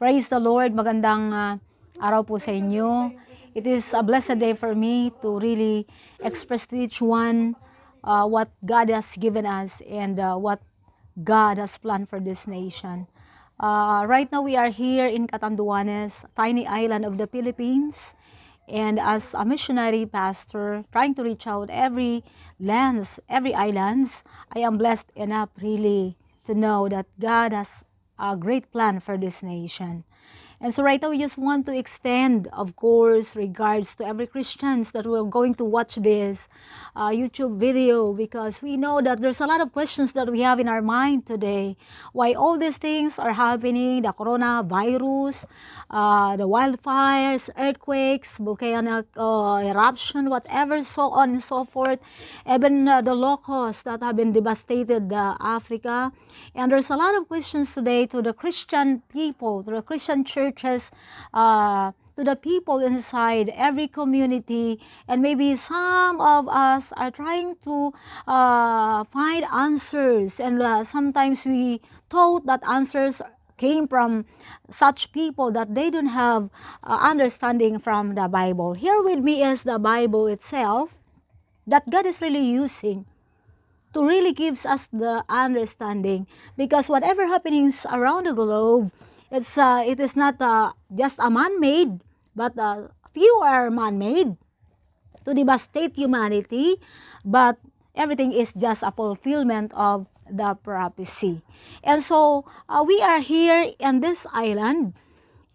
Praise the Lord. Magandang araw po sa inyo. It is a blessed day for me to really express to each one what God has given us and what God has planned for this nation. Right now we are here in Catanduanes, a tiny island of the Philippines. And as a missionary pastor, trying to reach out every lands, every islands, I am blessed enough really to know that God has a great plan for this nation. And so right now, we just want to extend, of course, regards to every Christians that will going to watch this YouTube video, because we know that there's a lot of questions that we have in our mind today. Why all these things are happening, the coronavirus, the wildfires, earthquakes, volcanic eruption, whatever, so on and so forth. Even the locusts that have been devastated Africa. And there's a lot of questions today to the Christian people, to the Christian churches, to the people inside every community, and maybe some of us are trying to find answers, and sometimes we thought that answers came from such people that they don't have understanding from the Bible. Here with me is the Bible itself that God is really using to really gives us the understanding, because whatever happenings around the globe, it is not just a man-made, but few are man-made to devastate humanity, but everything is just a fulfillment of the prophecy. And so we are here in this island,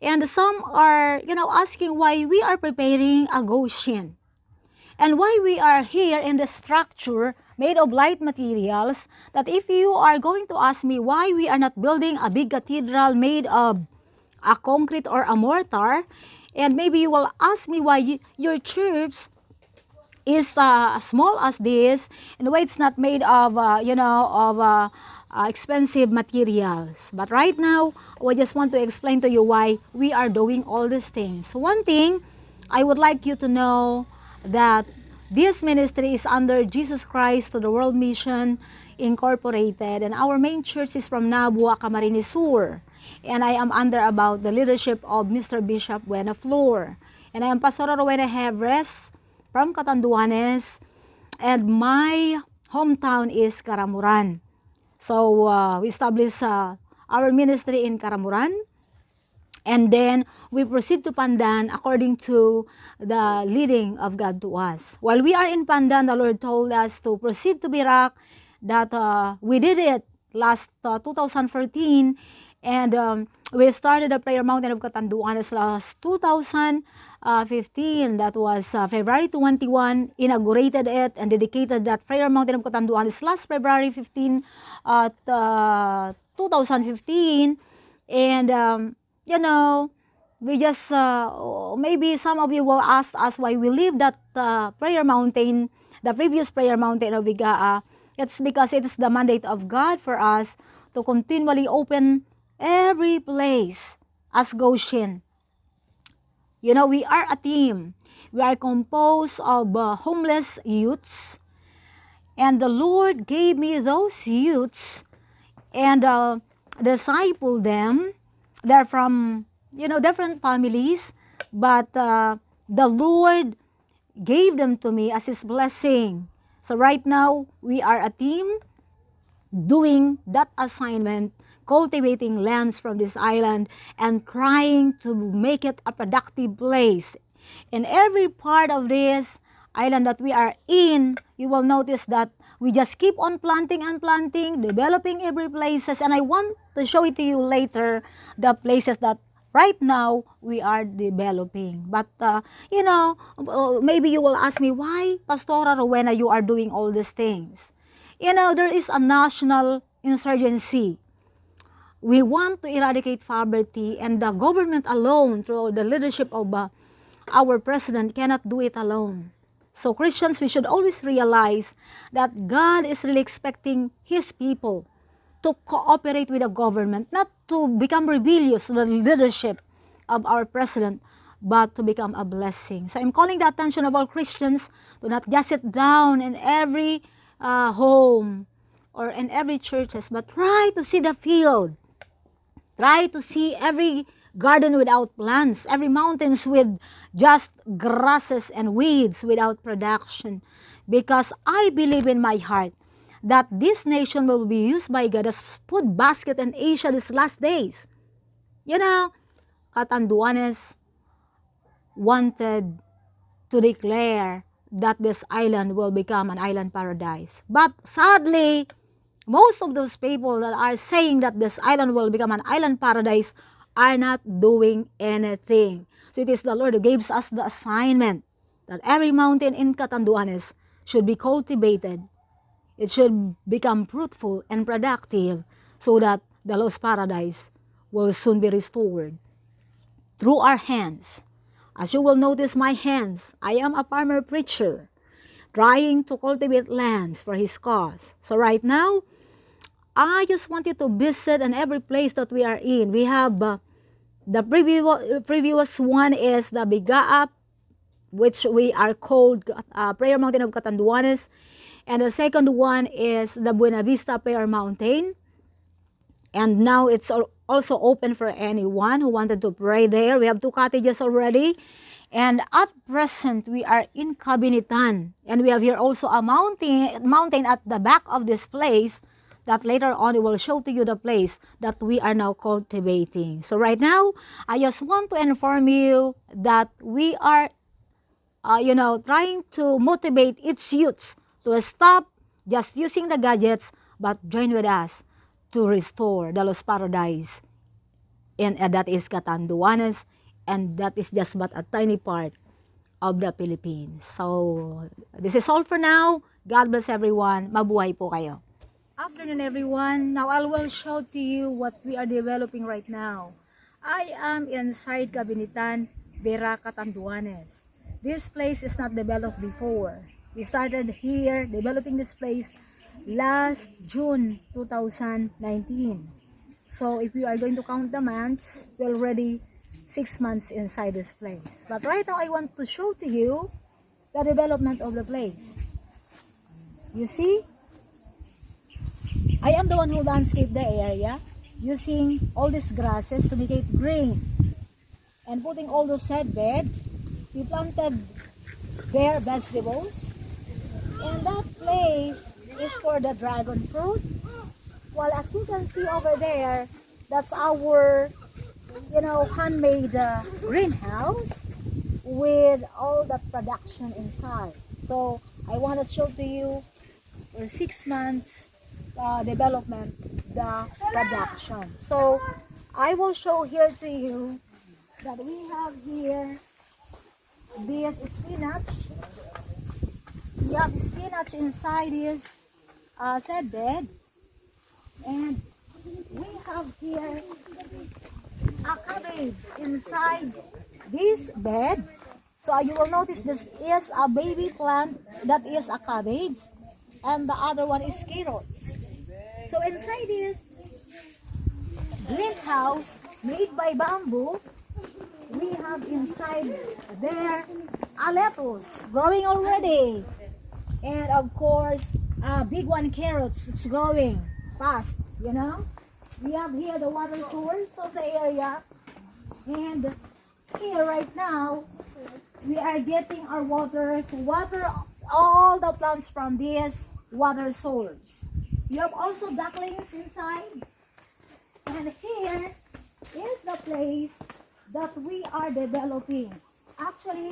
and some are asking why we are preparing a Goshen. And why we are here in the structure made of light materials, that if you are going to ask me why we are not building a big cathedral made of a concrete or a mortar, and maybe you will ask me why your church is small as this, and why it's not made of, expensive materials. But right now, I just want to explain to you why we are doing all these things. One thing, I would like you to know that this ministry is under Jesus Christ to the World Mission Incorporated, and our main church is from Nabua, Camarines Sur, and I am under about the leadership of Mr. Bishop Weng, and I am Pastora Hebres from Catanduanes, and my hometown is Caramuran. So we established our ministry in Caramuran. And then we proceed to Pandan according to the leading of God to us. While we are in Pandan, the Lord told us to proceed to Birak, that we did it last 2014. And we started the Prayer Mountain of Catanduanes last 2015. That was February 21, inaugurated it and dedicated that Prayer Mountain of Catanduanes last February 15, 2015. And we just, maybe some of you will ask us why we leave that prayer mountain, the previous prayer mountain of Vigaa. It's because it is the mandate of God for us to continually open every place as Goshen. We are a team. We are composed of homeless youths. And the Lord gave me those youths and disciple them. They're from, different families, but the Lord gave them to me as His blessing. So right now, we are a team doing that assignment, cultivating lands from this island and trying to make it a productive place. In every part of this island that we are in, you will notice that we just keep on planting and planting, developing every places, and I want to show it to you later, the places that right now we are developing. But, maybe you will ask me, why, Pastora Rowena, you are doing all these things? There is a national insurgency. We want to eradicate poverty, and the government alone, through the leadership of our president, cannot do it alone. So Christians, we should always realize that God is really expecting His people to cooperate with the government, not to become rebellious to the leadership of our president, but to become a blessing. So I'm calling the attention of all Christians to not just sit down in every home or in every churches, but try to see the field. Try to see every garden without plants, every mountains with just grasses and weeds without production. Because I believe in my heart that this nation will be used by God as food basket in Asia these last days. You know, Catanduanes wanted to declare that this island will become an island paradise. But sadly, most of those people that are saying that this island will become an island paradise are not doing anything. So it is the Lord who gives us the assignment that every mountain in Catanduanes should be cultivated. It should become fruitful and productive so that the lost paradise will soon be restored through our hands. As you will notice my hands, I am a farmer preacher trying to cultivate lands for His cause. So right now, I just want you to visit in every place that we are in. We have the previous one is the Bigaap, which we are called Prayer Mountain of Catanduanes. And the second one is the Buena Vista Prayer Mountain. And now it's also open for anyone who wanted to pray there. We have 2 cottages already. And at present, we are in Cabinitan. And we have here also a mountain at the back of this place that later on we will show to you the place that we are now cultivating. So right now, I just want to inform you that we are, trying to motivate its youths to stop just using the gadgets, but join with us to restore the lost paradise. And that is Catanduanes, and that is just but a tiny part of the Philippines. So, this is all for now. God bless everyone. Mabuhay po kayo. Afternoon everyone. Now I will show to you what we are developing right now. I am inside Cabinitan, Vera, Catanduanes. This place is not developed before. We started here developing this place last June 2019. So if you are going to count the months, we're already 6 months inside this place. But right now I want to show to you the development of the place. You see? I am the one who landscaped the area using all these grasses to make it green. And putting all those seed bed, we planted there vegetables. And that place is for the dragon fruit. Well, as you can see over there, that's our, handmade greenhouse with all the production inside. So I want to show to you for 6 months development, the production. So I will show here to you that we have here this spinach. We have spinach inside this seed bed, and we have here a cabbage inside this bed. So you will notice this is a baby plant that is a cabbage, and the other one is carrots. So inside this greenhouse made by bamboo, we have inside there a lettuce growing already. And of course, a big one carrots, it's growing fast, We have here the water source of the area. And here right now, we are getting our water to water all the plants from this water source. You have also ducklings inside. And here is the place that we are developing. Actually,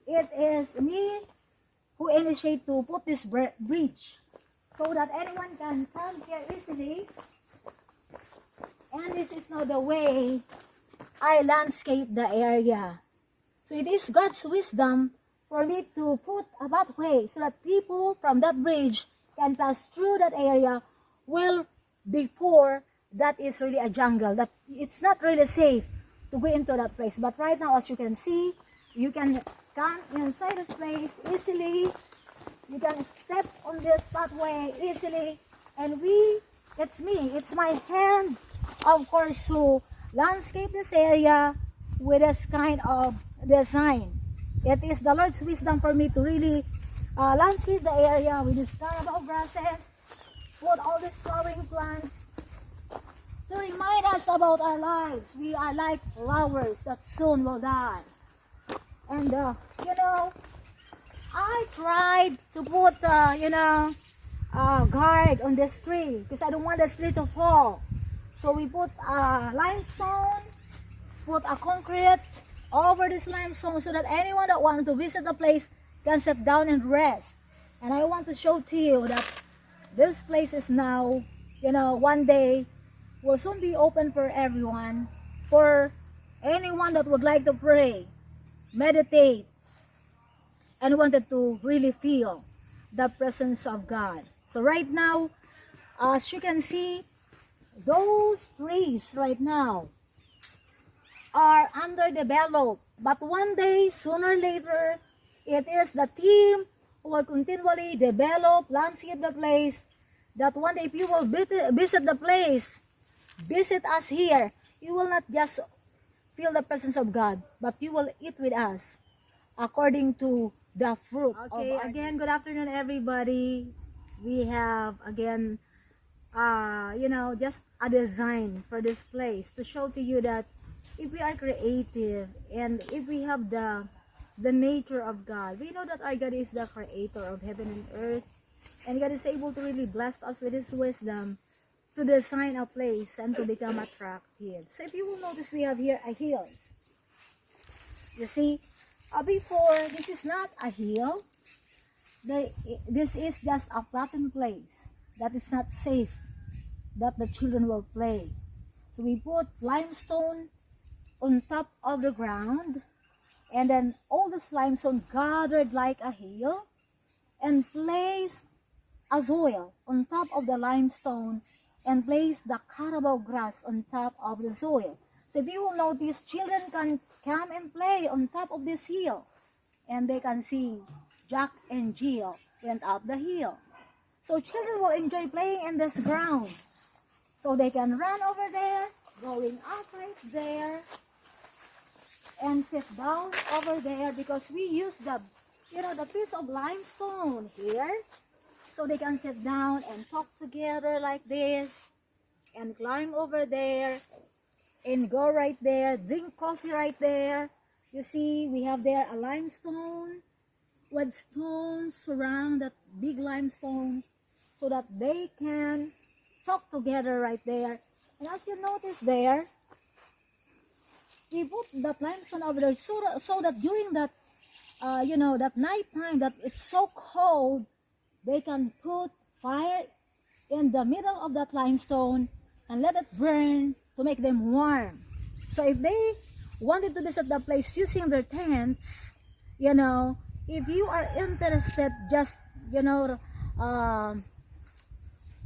it is me who initiate to put this bridge so that anyone can come here easily. And this is now the way I landscape the area. So it is God's wisdom for me to put a pathway so that people from that bridge can pass through that area. Well, before, that is really a jungle. That it's not really safe to go into that place. But right now, as you can see, you can come inside this place easily. You can step on this pathway easily. And it's my hand, of course, to landscape this area with this kind of design. It is the Lord's wisdom for me to really landscape the area with these carabao grasses, put all these flowering plants to to remind us about our lives. We are like flowers that soon will die. And, I tried to put, guard on this tree because I don't want this tree to fall. So we put limestone, put a concrete over this limestone so that anyone that wants to visit the place can sit down and rest. And I want to show to you that this place is now, one day will soon be open for everyone, for anyone that would like to pray, meditate, and wanted to really feel the presence of God. So right now, as you can see, those trees right now are underdeveloped. But one day, sooner or later, it is the team who will continually develop, landscape the place, that one day if you will visit the place, visit us here, you will not just feel the presence of God, but you will eat with us according to the fruit. Okay, again, good afternoon everybody. We have again just a design for this place to show to you that if we are creative and if we have the nature of God, we know that our God is the creator of heaven and earth, and God is able to really bless us with his wisdom to design a place and to become attractive. So if you will notice, we have here a hills. You see, before, this is not a hill. This is just a flattened place that is not safe, that the children will play. So we put limestone on top of the ground, and then all this limestone gathered like a hill and placed a soil on top of the limestone and placed the carabao grass on top of the soil. So if you will notice, children can come and play on top of this hill, and they can see Jack and Jill went up the hill. So children will enjoy playing in this ground. So they can run over there, going up right there, and sit down over there because we use the piece of limestone here. So they can sit down and talk together like this, and climb over there, and go right there, drink coffee right there. You see, we have there a limestone with stones surround that big limestones so that they can talk together right there. And as you notice there, we put that limestone over there so that during that that night time that it's so cold, they can put fire in the middle of that limestone and let it burn to make them warm. So if they wanted to visit the place using their tents, if you are interested just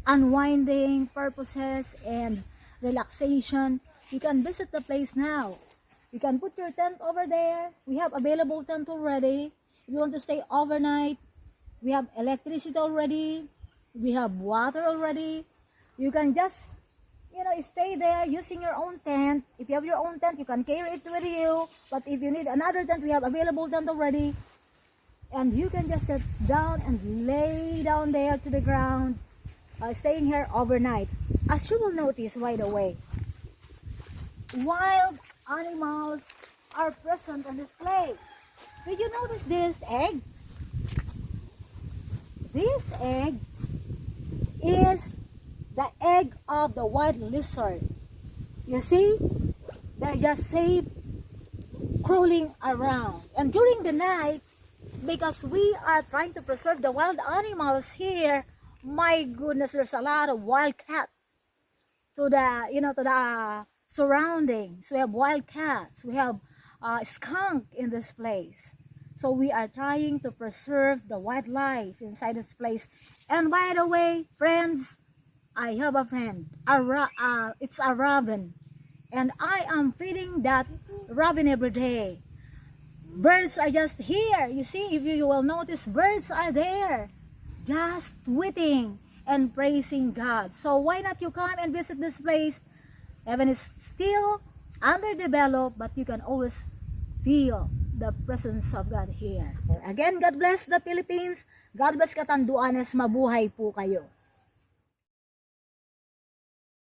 unwinding purposes and relaxation, you can visit the place now. You can put your tent over there. We have available tent already. If you want to stay overnight, we have electricity already. We have water already. You can just stay there using your own tent. If you have your own tent, you can carry it with you. But if you need another tent, we have available tent already. And you can just sit down and lay down there to the ground, staying here overnight. As you will notice, by the way, wild animals are present in this place. Did you notice this egg? This egg is the egg of the white lizard. You see, they're just safe crawling around. And during the night, because we are trying to preserve the wild animals here, my goodness, there's a lot of wild cats to the surroundings. We have wild cats, we have skunk in this place. So we are trying to preserve the wildlife inside this place. And by the way, friends, I have a friend. It's a robin, and I am feeding that robin every day. Birds are just here. You see, if you will notice, birds are there, just tweeting and praising God. So why not you come and visit this place? Heaven is still underdeveloped, but you can always feel the presence of God here. Again, God bless the Philippines. God bless Catanduanes. Mabuhay po kayo.